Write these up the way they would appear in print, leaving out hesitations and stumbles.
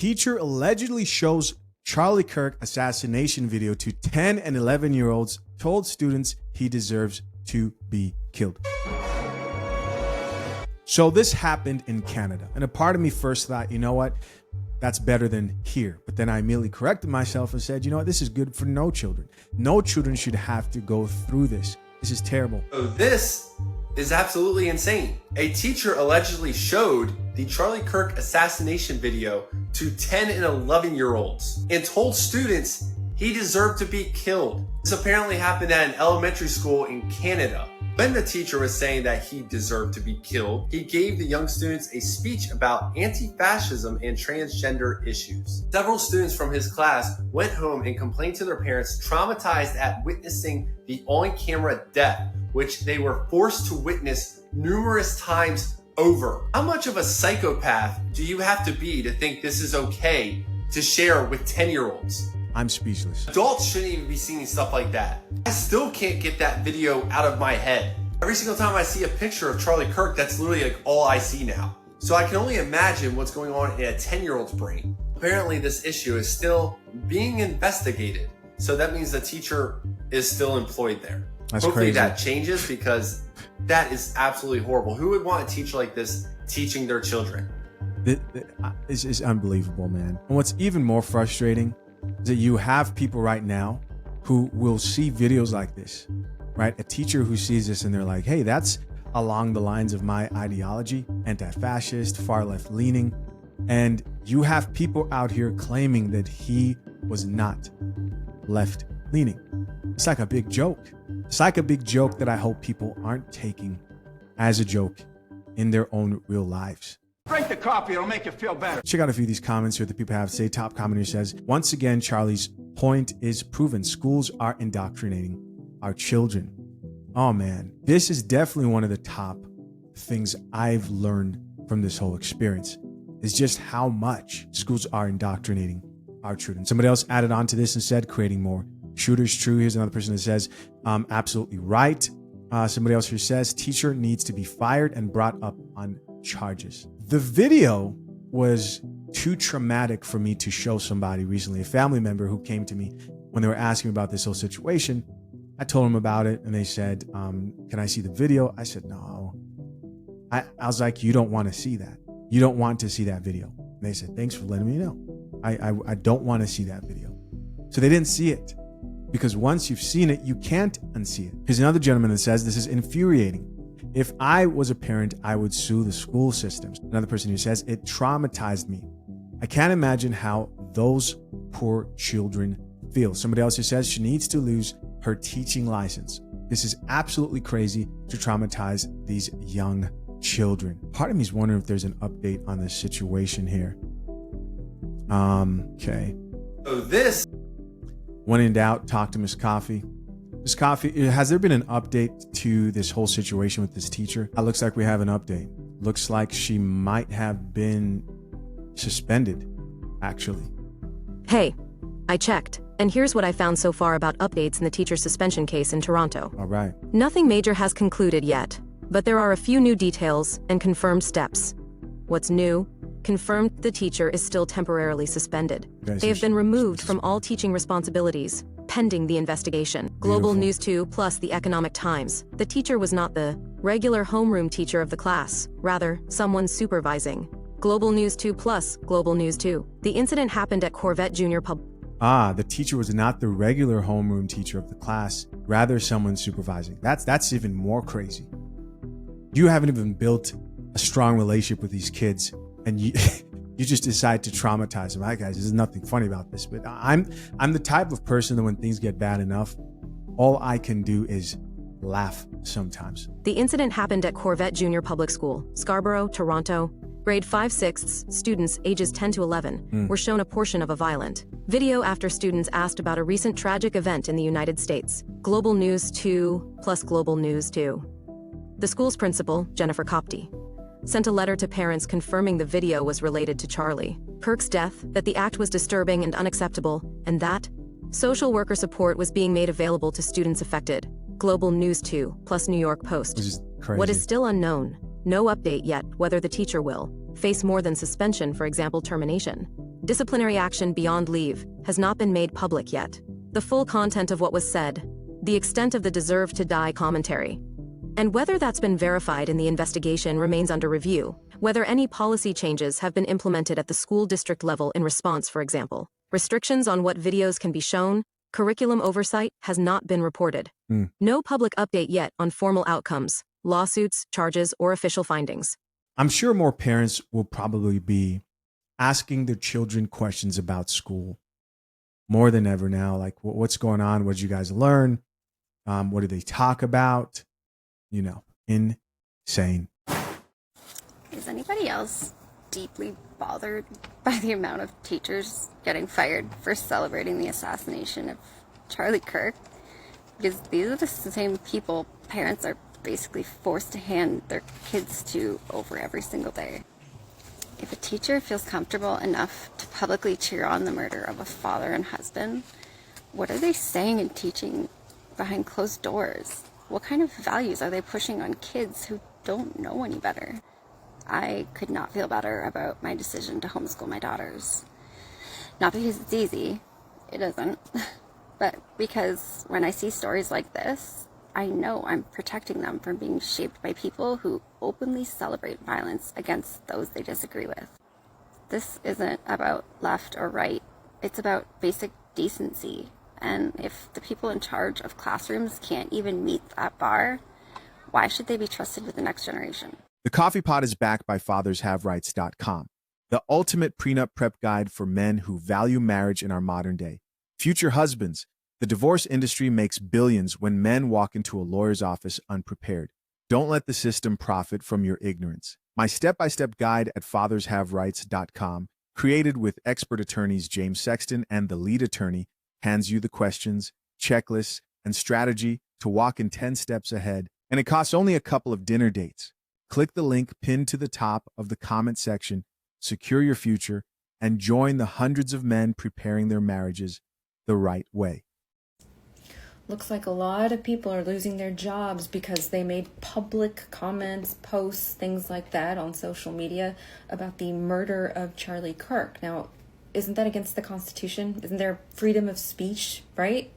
Teacher allegedly shows Charlie Kirk assassination video to 10 and 11-year-olds, told students he deserves to be killed. So this happened in Canada. And a part of me first thought, you know what? That's better than here. But then I immediately corrected myself and said, you know what? This is good for no children. No children should have to go through this. This is terrible. So this is absolutely insane. A teacher allegedly showed the Charlie Kirk assassination video to 10 and 11-year-olds and told students he deserved to be killed. This apparently happened at an elementary school in Canada. When the teacher was saying that he deserved to be killed, he gave the young students a speech about anti-fascism and transgender issues. Several students from his class went home and complained to their parents, traumatized at witnessing the on-camera death, which they were forced to witness numerous times over. How much of a psychopath do you have to be to think this is okay to share with 10-year-olds? I'm speechless. Adults shouldn't even be seeing stuff like that. I still can't get that video out of my head. Every single time I see a picture of Charlie Kirk, that's literally like all I see now. So I can only imagine what's going on in a 10-year-old's brain. Apparently this issue is still being investigated. So that means the teacher is still employed there. That's Hopefully crazy. that changes, because that is absolutely horrible. Who would want a teacher like this teaching their children? It's unbelievable, man. And what's even more frustrating is that you have people right now who will see videos like this, right? A teacher who sees this and they're like, hey, that's along the lines of my ideology, anti-fascist, far left leaning. And you have people out here claiming that he was not left leaning. It's like a big joke. It's like a big joke that I hope people aren't taking as a joke in their own real lives. Drink the coffee, it'll make you feel better. Check out a few of these comments here that people have to say. Top commenter says, once again, Charlie's point is proven. Schools are indoctrinating our children. Oh man, this is definitely one of the top things I've learned from this whole experience, is just how much schools are indoctrinating our children. Somebody else added on to this and said, creating more shooters. True. Here's another person that says, absolutely right. Somebody else here says, teacher needs to be fired and brought up on charges. The video was too traumatic for me to show somebody recently, a family member who came to me when they were asking about this whole situation. I told them about it and they said, can I see the video? I said, no. I was like, you don't want to see that. You don't want to see that video. And they said, thanks for letting me know. I don't want to see that video. So they didn't see it, because once you've seen it, you can't unsee it. Here's another gentleman that says, this is infuriating. If I was a parent, I would sue the school systems. Another person who says, it traumatized me. I can't imagine how those poor children feel. Somebody else who says she needs to lose her teaching license. This is absolutely crazy to traumatize these young children. Part of me is wondering if there's an update on this situation here. Okay. So this... When in doubt, talk to Miss Coffee. Miss Coffee, has there been an update to this whole situation with this teacher? It looks like we have an update. Looks like she might have been suspended, actually. Hey, I checked, and here's what I found so far about updates in the teacher suspension case in Toronto. All right. Nothing major has concluded yet, but there are a few new details and confirmed steps. What's new? Confirmed the teacher is still temporarily suspended. Okay, They have been removed from all teaching responsibilities, pending the investigation. Global News 2 plus the Economic Times. The teacher was not the regular homeroom teacher of the class, rather, someone supervising. Global News 2 plus Global News 2. The incident happened at Corvette Junior Pub. The teacher was not the regular homeroom teacher of the class, rather someone supervising. That's even more crazy. You haven't even built a strong relationship with these kids, and you you just decide to traumatize them. All right, guys, there's nothing funny about this, but I'm the type of person that when things get bad enough, all I can do is laugh sometimes. The incident happened at Corvette Junior Public School, Scarborough, Toronto. Grade 5/6 students ages 10 to 11 were shown a portion of a violent video after students asked about a recent tragic event in the United States. Global News 2 plus Global News 2. The school's principal, Jennifer Copty, sent a letter to parents confirming the video was related to Charlie Kirk's death, that the act was disturbing and unacceptable, and that social worker support was being made available to students affected. Global News 2 plus New York Post. Which is crazy. What is still unknown, no update yet, whether the teacher will face more than suspension, for example, termination. Disciplinary action beyond leave has not been made public yet. The full content of what was said, the extent of the deserve to die commentary, and whether that's been verified in the investigation remains under review. Whether any policy changes have been implemented at the school district level in response, for example. Restrictions on what videos can be shown, curriculum oversight has not been reported. No public update yet on formal outcomes, lawsuits, charges, or official findings. I'm sure more parents will probably be asking their children questions about school more than ever now. Like, what's going on? What did you guys learn? What do they talk about? You know, insane. Is anybody else deeply bothered by the amount of teachers getting fired for celebrating the assassination of Charlie Kirk? Because these are the same people parents are basically forced to hand their kids to over every single day. If a teacher feels comfortable enough to publicly cheer on the murder of a father and husband, what are they saying and teaching behind closed doors? What kind of values are they pushing on kids who don't know any better? I could not feel better about my decision to homeschool my daughters. Not because it's easy, it isn't, but because when I see stories like this, I know I'm protecting them from being shaped by people who openly celebrate violence against those they disagree with. This isn't about left or right, it's about basic decency. And if the people in charge of classrooms can't even meet that bar, why should they be trusted with the next generation? The Coffee Pot is backed by fathershaverights.com, the ultimate prenup prep guide for men who value marriage in our modern day. Future husbands, the divorce industry makes billions when men walk into a lawyer's office unprepared. Don't let the system profit from your ignorance. My step-by-step guide at fathershaverights.com, created with expert attorneys James Sexton and the lead attorney, hands you the questions, checklists, and strategy to walk in 10 steps ahead, and it costs only a couple of dinner dates. Click the link pinned to the top of the comment section, secure your future, and join the hundreds of men preparing their marriages the right way. Looks like a lot of people are losing their jobs because they made public comments, posts, things like that on social media about the murder of Charlie Kirk. Now, isn't that against the Constitution? Isn't there freedom of speech, right?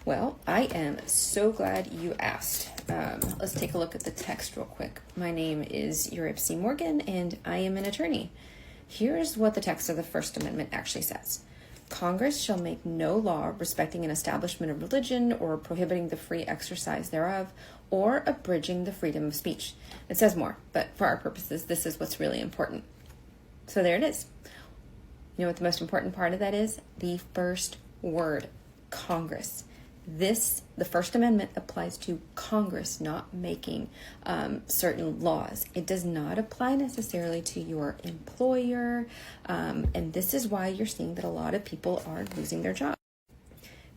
Well, I am so glad you asked. Let's take a look at the text real quick. My name is Urip C. Morgan, and I am an attorney. Here's what the text of the First Amendment actually says. Congress shall make no law respecting an establishment of religion or prohibiting the free exercise thereof or abridging the freedom of speech. It says more, but for our purposes, this is what's really important. So there it is. You know what the most important part of that is? The first word, Congress. The First Amendment applies to Congress not making certain laws. It does not apply necessarily to your employer, and this is why you're seeing that a lot of people are losing their job.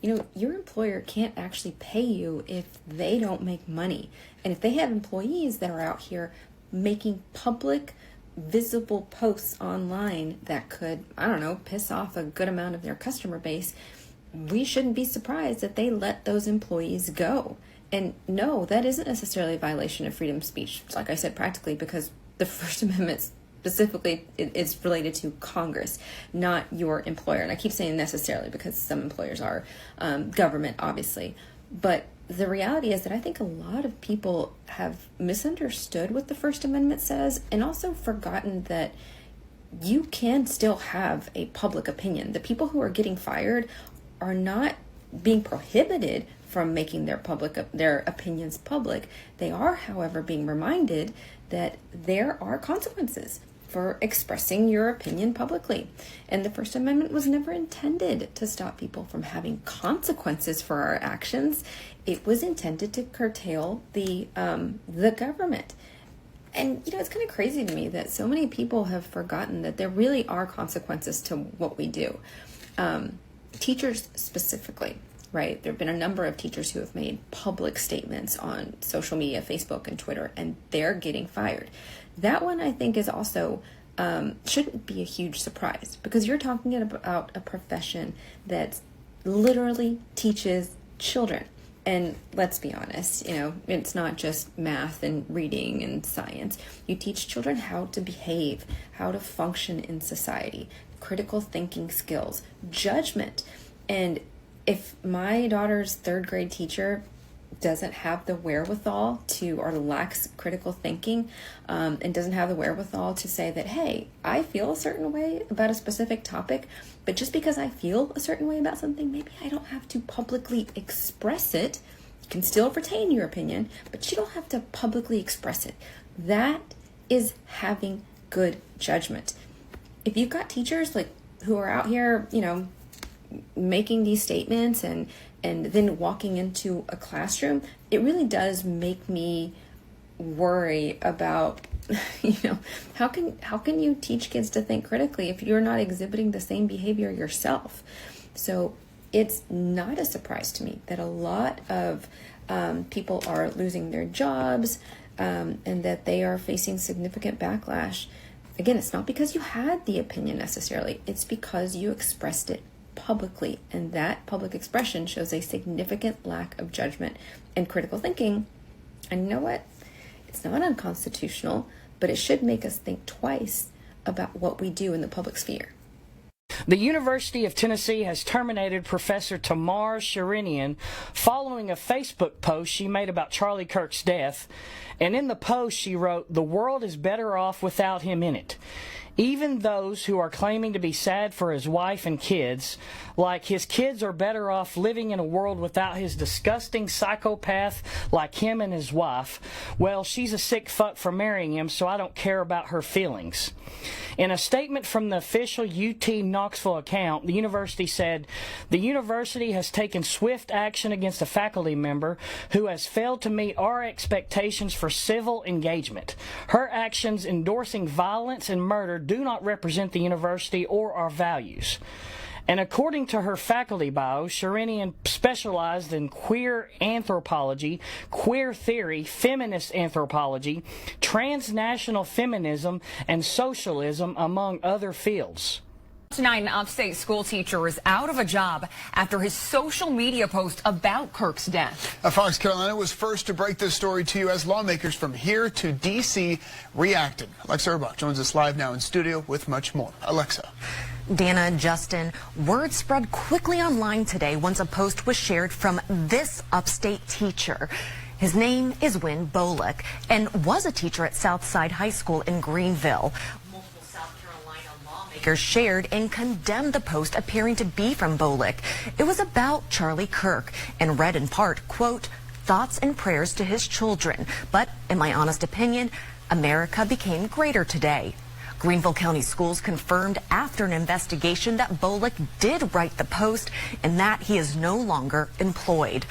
You know, your employer can't actually pay you if they don't make money. And if they have employees that are out here making public, visible posts online that could, piss off a good amount of their customer base, we shouldn't be surprised that they let those employees go. And no, that isn't necessarily a violation of freedom of speech. Like I said, practically, because the First Amendment specifically is related to Congress, not your employer. And I keep saying necessarily because some employers are government, obviously. But the reality is that I think a lot of people have misunderstood what the First Amendment says and also forgotten that you can still have a public opinion. The people who are getting fired are not being prohibited from making their opinions public. They are, however, being reminded that there are consequences for expressing your opinion publicly. And the First Amendment was never intended to stop people from having consequences for our actions. It was intended to curtail the government. And, it's kind of crazy to me that so many people have forgotten that there really are consequences to what we do. Teachers specifically, right? There have been a number of teachers who have made public statements on social media, Facebook and Twitter, and they're getting fired. That one, I think, is also shouldn't be a huge surprise because you're talking about a profession that literally teaches children. And let's be honest, it's not just math and reading and science. You teach children how to behave, how to function in society. critical thinking skills, judgment. And if my daughter's third grade teacher doesn't have the wherewithal to, or lacks critical thinking, and doesn't have the wherewithal to say that, hey, I feel a certain way about a specific topic, but just because I feel a certain way about something, maybe I don't have to publicly express it. You can still retain your opinion, but you don't have to publicly express it. That is having good judgment. If you've got teachers like who are out here, making these statements and then walking into a classroom, it really does make me worry about, how can you teach kids to think critically if you're not exhibiting the same behavior yourself? So it's not a surprise to me that a lot of people are losing their jobs, and that they are facing significant backlash. Again, it's not because you had the opinion necessarily, it's because you expressed it publicly, and that public expression shows a significant lack of judgment and critical thinking. And you know what? It's not unconstitutional, but it should make us think twice about what we do in the public sphere. The University of Tennessee has terminated Professor Tamar Sharinian following a Facebook post she made about Charlie Kirk's death. And in the post she wrote, "The world is better off without him in it. Even those who are claiming to be sad for his wife and kids, like his kids are better off living in a world without his disgusting psychopath like him and his wife. Well, she's a sick fuck for marrying him, so I don't care about her feelings." In a statement from the official UT Knoxville account, the university said, "The university has taken swift action against a faculty member who has failed to meet our expectations for civil engagement. Her actions endorsing violence and murder do not represent the university or our values." And according to her faculty bio, Sharinian specialized in queer anthropology, queer theory, feminist anthropology, transnational feminism, and socialism, among other fields. Tonight, an upstate school teacher is out of a job after his social media post about Kirk's death. Fox Carolina was first to break this story to you as lawmakers from here to D.C. reacted. Alexa Urbach joins us live now in studio with much more. Alexa. Dana and Justin, word spread quickly online today once a post was shared from this upstate teacher. His name is Win Bolick and was a teacher at Southside High School in Greenville. Multiple South Carolina lawmakers shared and condemned the post appearing to be from Bolick. It was about Charlie Kirk and read in part, quote, "Thoughts and prayers to his children. But in my honest opinion, America became greater today." Greenville County Schools confirmed after an investigation that Bolick did write the post and that he is no longer employed.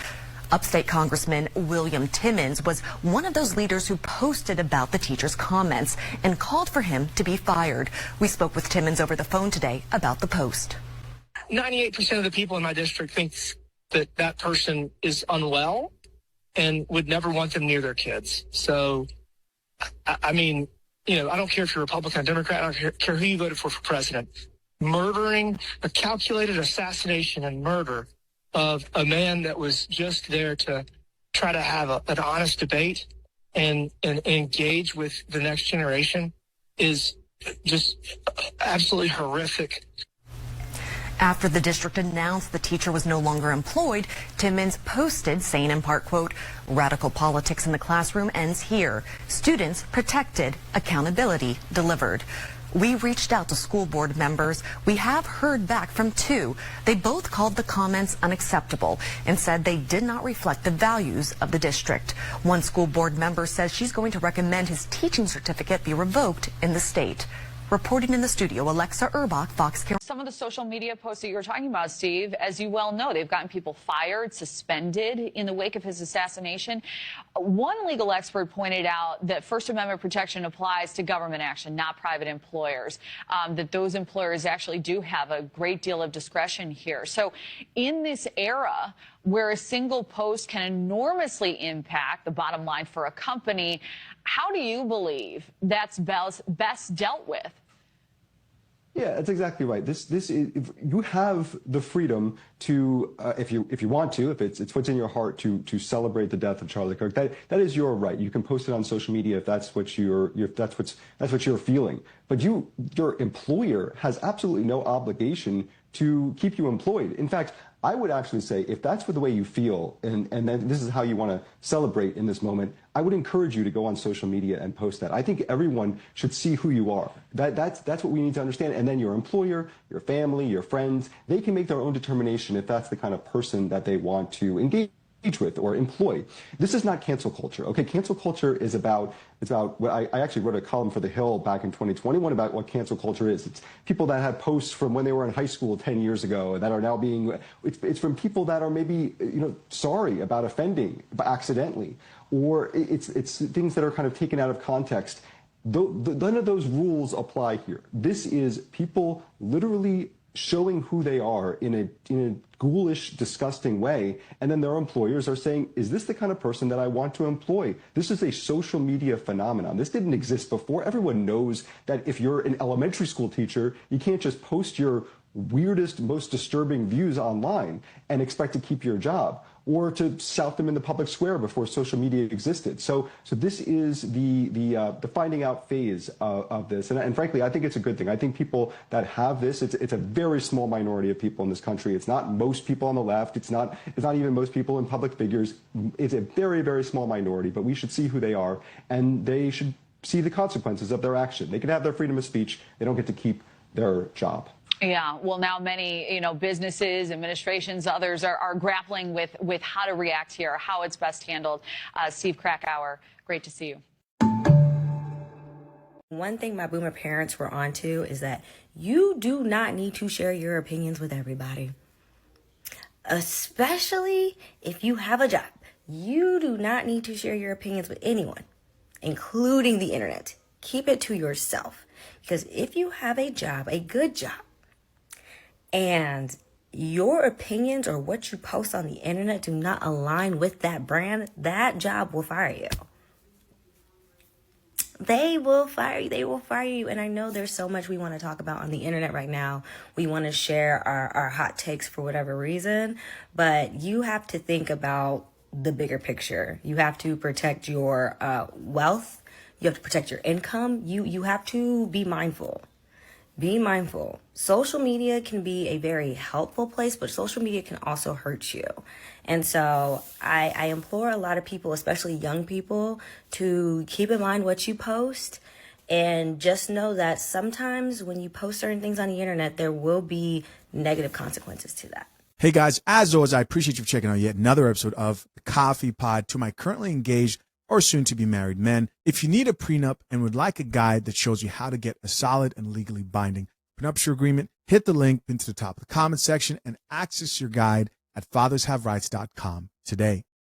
Upstate Congressman William Timmons was one of those leaders who posted about the teacher's comments and called for him to be fired. We spoke with Timmons over the phone today about the post. 98% of the people in my district thinks that that person is unwell and would never want them near their kids. So, I mean, I don't care if you're Republican or Democrat. I don't care who you voted for president. Murdering, a calculated assassination and murder of a man that was just there to try to have an honest debate and engage with the next generation is just absolutely horrific. After the district announced the teacher was no longer employed, Timmons posted saying in part, quote, "Radical politics in the classroom ends here. Students protected, accountability delivered." We reached out to school board members. We have heard back from two. They both called the comments unacceptable and said they did not reflect the values of the district. One school board member says she's going to recommend his teaching certificate be revoked in the state. Reporting in the studio, Alexa Urbach, Fox Carolina. Some of the social media posts that you were talking about, Steve, as you well know, they've gotten people fired, suspended in the wake of his assassination. One legal expert pointed out that First Amendment protection applies to government action, not private employers, that those employers actually do have a great deal of discretion here. So in this era where a single post can enormously impact the bottom line for a company, how do you believe that's best dealt with? Yeah, that's exactly right. This is, you have the freedom to, if you want to, if it's what's in your heart to celebrate the death of Charlie Kirk. That is your right. You can post it on social media if that's what you're feeling. but your employer has absolutely no obligation to keep you employed. In fact, I would actually say if that's the way you feel and then this is how you want to celebrate in this moment, I would encourage you to go on social media and post that. I think everyone should see who you are. That's what we need to understand. And then your employer, your family, your friends, they can make their own determination if that's the kind of person that they want to engage with or employ. This is not cancel culture. Okay, cancel culture is about what I actually wrote a column for The Hill back in 2021 about what cancel culture is. It's people that had posts from when they were in high school 10 years ago that are now being, it's from people that are maybe, sorry about offending accidentally, or it's things that are kind of taken out of context. None of those rules apply here. This is people literally showing who they are in a ghoulish, disgusting way, and then their employers are saying, is this the kind of person that I want to employ? This is a social media phenomenon. This didn't exist before. Everyone knows that if you're an elementary school teacher, you can't just post your weirdest, most disturbing views online and expect to keep your job, or to shout them in the public square before social media existed. So this is the finding out phase of this, and frankly, I think it's a good thing. I think people that have this, it's a very small minority of people in this country. It's not most people on the left. It's not even most people in public figures. It's a very, very small minority. But we should see who they are, and they should see the consequences of their action. They can have their freedom of speech. They don't get to keep their job. Yeah, well, now many, businesses, administrations, others are grappling with how to react here, how it's best handled. Steve Krakauer, great to see you. One thing my boomer parents were onto is that you do not need to share your opinions with everybody. Especially if you have a job. You do not need to share your opinions with anyone, including the internet. Keep it to yourself. Because if you have a job, a good job, and your opinions or what you post on the internet do not align with that brand, that job will fire you. They will fire you. They will fire you. And I know there's so much we want to talk about on the internet right now. We want to share our hot takes for whatever reason, but you have to think about the bigger picture. You have to protect your wealth. You have to protect your income. You have to be mindful. Be mindful. Social media can be a very helpful place, but social media can also hurt you. And so I implore a lot of people, especially young people, to keep in mind what you post, and just know that sometimes when you post certain things on the internet, there will be negative consequences to that. Hey guys, as always, I appreciate you for checking out yet another episode of the Coffee Pod. To my currently engaged or soon to be married men, if you need a prenup and would like a guide that shows you how to get a solid and legally binding prenuptial agreement, hit the link into the top of the comment section and access your guide at fathershaverights.com today.